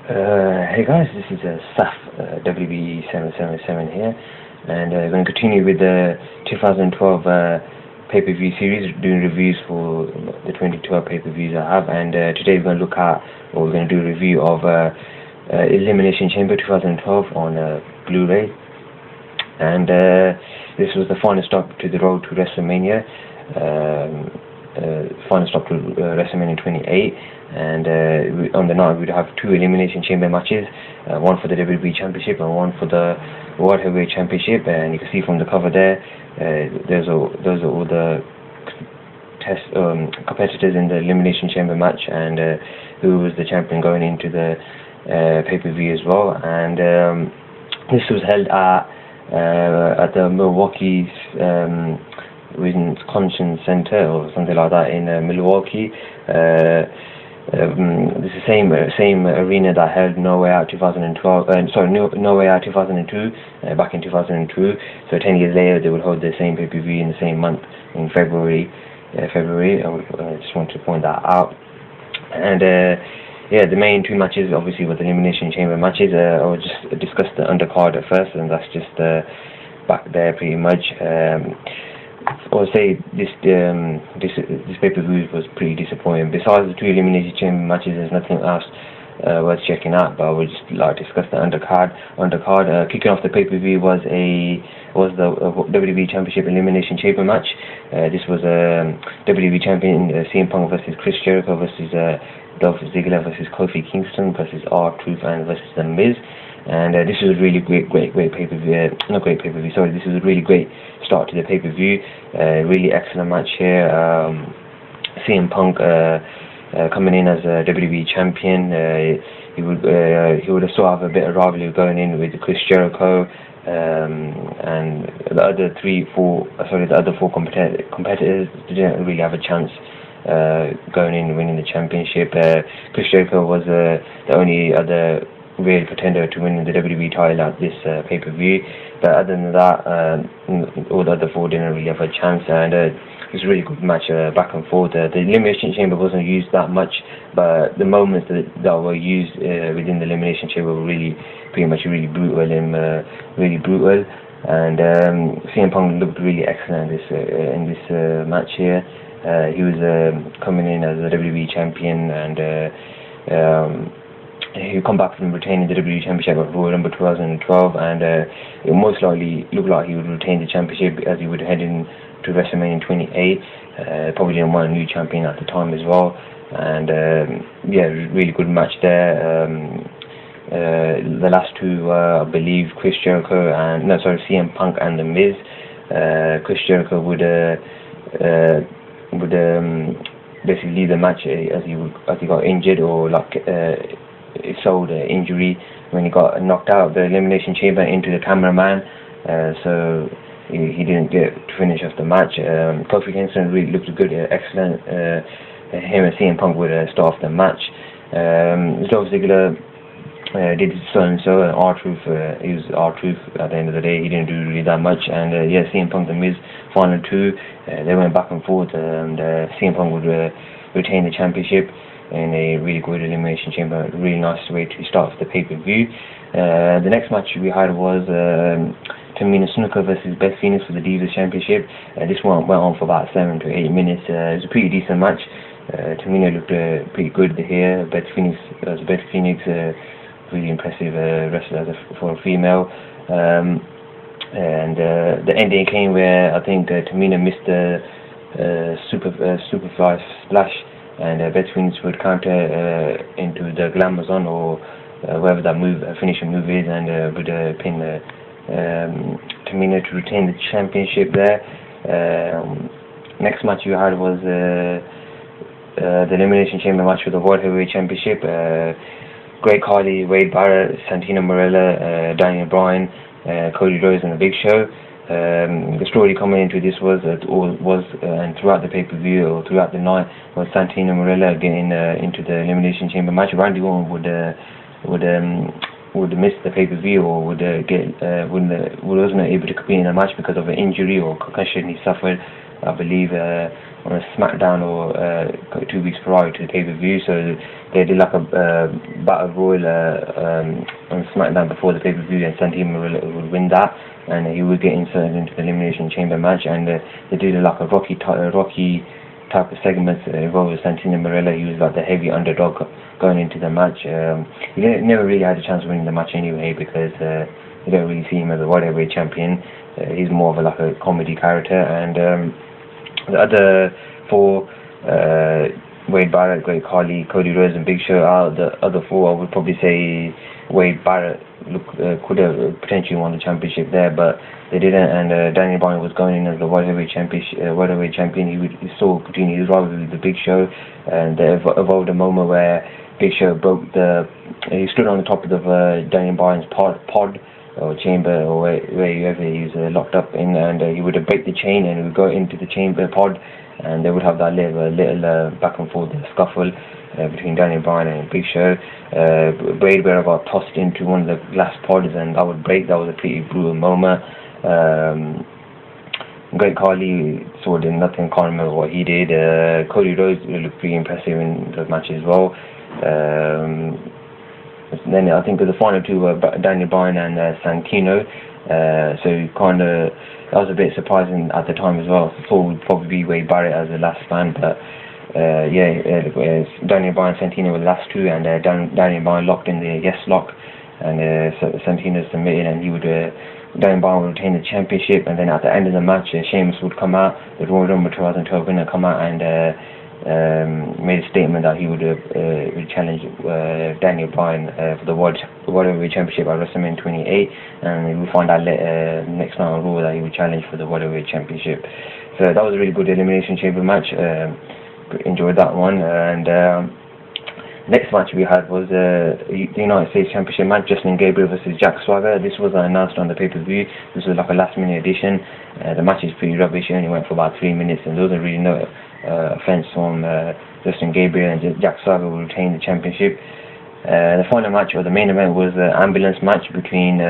Hey guys, this is Saf WB777 here, and we're going to continue with the 2012 pay-per-view series, doing reviews for the 2012 pay-per-views I have. And today we're going to look at, or we're going to do a review of Elimination Chamber 2012 on Blu-ray. And this was the final stop to the road to WrestleMania. Final stop to WrestleMania 28, and on the night we'd have two Elimination Chamber matches, one for the WWE Championship and one for the World Heavyweight Championship. And you can see from the cover there, those are all the competitors in the Elimination Chamber match, and who was the champion going into the pay-per-view as well. And this was held at the Milwaukee Wisconsin Center or something like that in Milwaukee. This is the same arena that held No Way Out 2012. No Way Out 2002, back in 2002. So 10 years later, they would hold the same pay-per-view in the same month, in February. I just want to point that out. And yeah, the main two matches obviously were the Elimination Chamber matches. I'll just discuss the undercard at first, and that's just back there pretty much. I would say this pay-per-view was pretty disappointing. Besides the two Elimination Chamber matches, there's nothing else worth checking out. But I would just like to discuss the undercard. Kicking off the pay-per-view was the WWE Championship Elimination Chamber match. This was WWE Champion CM Punk versus Chris Jericho versus Dolph Ziggler versus Kofi Kingston versus R-Truth and versus The Miz. And this was a really great pay-per-view. Not great pay-per-view. Sorry, this was a really great start to the pay-per-view. Really excellent match here. CM Punk coming in as a WWE champion. He would still have a bit of rivalry going in with Chris Jericho, and the other four competitors didn't really have a chance going in and winning the championship. Chris Jericho was the only other real contender to win the WWE title at this pay-per-view. But other than that, all the other four didn't really have a chance, and it was a really good match, back and forth. The Elimination Chamber wasn't used that much, but the moments that were used within the Elimination Chamber were really brutal. And CM Punk looked really excellent in this match here. He was coming in as a WWE champion, and he come back from retaining the WWE Championship at Royal Rumble 2012, and it most likely looked like he would retain the championship as he would head into WrestleMania 28. Probably didn't want a new champion at the time as well. And yeah, really good match there. The last two, I believe, CM Punk and The Miz. Chris Jericho would basically leave the match as he got injured, or shoulder injury when he got knocked out of the Elimination Chamber into the cameraman, so he didn't get to finish off the match. Kofi Kingston really looked good, excellent. Him and CM Punk would start off the match. Dolph Ziggler did so, and R-Truth, he was R-Truth at the end of the day. He didn't do really that much. And yeah, CM Punk and Miz, final two, they went back and forth, and CM Punk would retain the championship in a really good Elimination Chamber. Really nice way to start off the pay-per-view. The next match we had was Tamina Snuka versus Beth Phoenix for the Divas Championship. This one went on for about 7 to 8 minutes. It was a pretty decent match. Tamina looked pretty good here. Beth Phoenix, really impressive wrestler for a female. And the ending came where I think Tamina missed the Superfly Splash, and Beth Phoenix would counter into the Glamazon, or whatever that finishing move is, and would pin Tamina to retain the championship there. Next match you had was the Elimination Chamber match for the World Heavyweight Championship. Great Khali, Wade Barrett, Santino Marella, Daniel Bryan, Cody Rhodes, and The Big Show. The story coming into this was and throughout the pay-per-view, or throughout the night, was Santino Marella getting into the Elimination Chamber match. Randy Orton would miss the pay-per-view, or wasn't able to compete in the match because of an injury or concussion he suffered. I believe on a SmackDown or 2 weeks prior to the pay-per-view. So they did like a battle royal on SmackDown before the pay-per-view, and Santino would win that, and he would get inserted into the Elimination Chamber match. And they did like a Rocky type of segments involving Santino Marella. He was like the heavy underdog going into the match. He never really had a chance of winning the match anyway, because you don't really see him as a world heavyweight champion. He's more of like a comedy character. And the other four, Wade Barrett, Great Khali, Cody Rhodes, and Big Show, out the other four, I would probably say Wade Barrett could have potentially won the championship there, but they didn't. And Daniel Bryan was going in as the world heavyweight champion. He saw continue his rivalry with the Big Show, and there evolved a moment where Big Show he stood on the top of the Daniel Bryan's pod or chamber, or wherever he was locked up in, and he would break the chain and he would go into the chamber pod, and they would have that little back and forth scuffle between Daniel Bryan and Big Show. Wade Barrett got tossed into one of the glass pods, and that would break. That was a pretty brutal moment. Great Khali sort of did nothing. Can't remember what he did. Cody Rhodes looked pretty impressive in the match as well. Then I think the final two were Daniel Bryan and Santino. So that was a bit surprising at the time as well. I thought it would probably be Wade Barrett as the last man, but Daniel Bryan and Santino were the last two, and Daniel Bryan locked in the yes lock, and Santino submitted, and Daniel Bryan would retain the championship. And then at the end of the match, Sheamus would come out, the Royal Rumble 2012 winner, come out and made a statement that he would challenge Daniel Bryan for the World Heavyweight Championship at WrestleMania 28, and we will find out next night on Raw that he would challenge for the World Heavyweight Championship. So that was a really good Elimination Chamber match. Enjoyed that one. And next match we had was the United States Championship match, Justin Gabriel versus Jack Swagger. This was announced on the pay-per-view. This was like a last-minute addition. The match is pretty rubbish. It only went for about 3 minutes, and there wasn't really no offense from Justin Gabriel, and Jack Swagger will retain the championship. The final match, or the main event, was the ambulance match between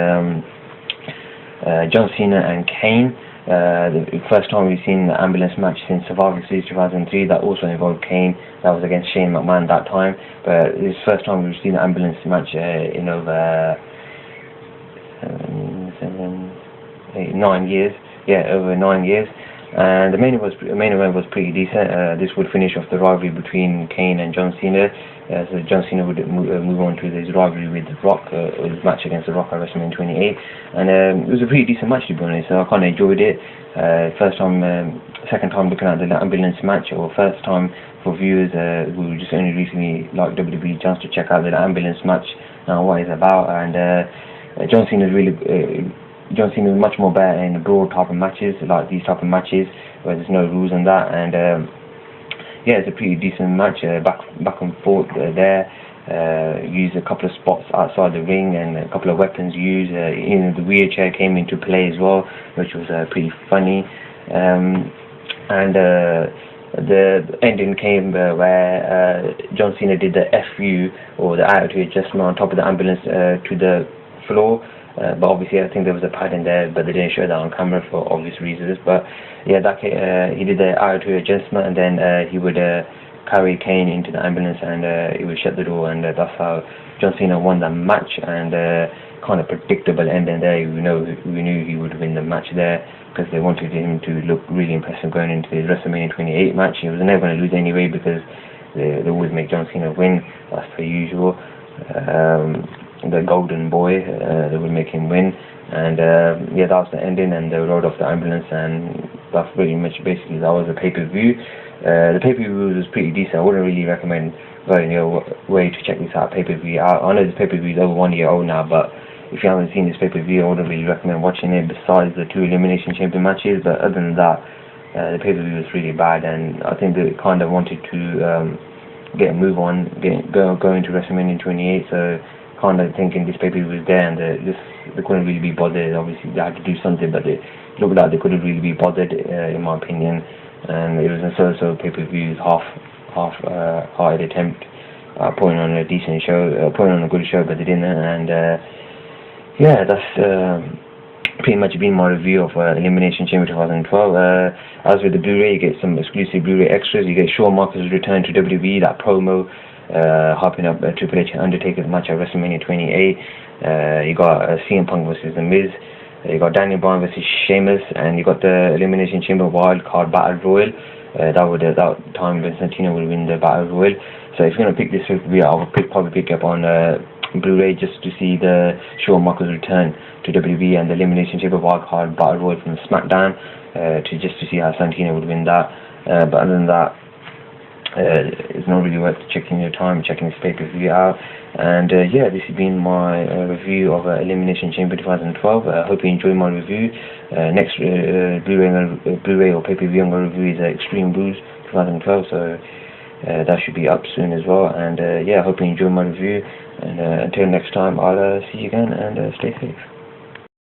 John Cena and Kane. The first time we've seen the ambulance match since Survivor Series 2003. That also involved Kane. That was against Shane McMahon that time. But this is the first time we've seen the ambulance match in over 9 years. Yeah, over 9 years. And the main event was pretty decent. This would finish off the rivalry between Kane and John Cena. So John Cena would move on to his rivalry with The Rock, his match against The Rock at WrestleMania 28. And it was a pretty decent match, to be honest. So I kind of enjoyed it. Second time looking at the ambulance match, or first time for viewers who just only recently liked WWE, chance to check out the ambulance match and what it's about. And John Cena is much more better in broad type of matches, like these type of matches where there's no rules on that. And it's a pretty decent match, back and forth there. Used a couple of spots outside the ring, and a couple of weapons used. The wheelchair came into play as well, which was pretty funny. The ending came where John Cena did the FU, or the attitude adjustment, on top of the ambulance to the floor. But obviously I think there was a pad in there, but they didn't show that on camera for obvious reasons. But yeah, he did the attitude adjustment, and then he would carry Kane into the ambulance, and he would shut the door, and that's how John Cena won that match. And kind of predictable ending there. We knew he would win the match there, because they wanted him to look really impressive going into the WrestleMania 28 match. He was never going to lose anyway, because they always make John Cena win, as per usual. The golden boy, they would make him win. And that was the ending, and they rode off the ambulance, and that's pretty much basically that was the pay-per-view. The pay-per-view was pretty decent. I wouldn't really recommend going your way to check this out, pay-per-view. I know this pay-per-view is over 1 year old now, but if you haven't seen this pay-per-view, I wouldn't really recommend watching it, besides the 2 Elimination Chamber matches. But other than that, the pay-per-view was really bad, and I think they kind of wanted to get a move on, go into WrestleMania 28, so kind of thinking this pay-per-view was there, and they couldn't really be bothered. Obviously they had to do something, but it looked like they couldn't really be bothered, in my opinion. And it was a so-so pay-per-view, half-hearted attempt at putting on a decent show, putting on a good show, but they didn't. And that's pretty much been my review of Elimination Chamber 2012. As with the Blu-ray, you get some exclusive Blu-ray extras. You get Shawn Michaels' return to WWE, that promo, hyping up Triple H and Undertaker's match at WrestleMania 28. You got CM Punk versus The Miz. You got Daniel Bryan versus Sheamus, and you got the Elimination Chamber Wild Card Battle Royal. That time Vince Santino will win the Battle Royal. So if you're gonna pick this review, I would probably pick up on Blu-ray just to see the Shawn Michaels return to WWE and the Elimination Chamber Wild Card Battle Royal from SmackDown, to see how Santino would win that. But other than that, it's not really worth checking your time, checking this pay-per-view out. And yeah, this has been my review of Elimination Chamber 2012. I hope you enjoyed my review. Next Blu-ray or pay-per-view I'm going to review is Extreme Rules 2012, so that should be up soon as well. And yeah, I hope you enjoyed my review. And until next time, I'll see you again, and stay safe.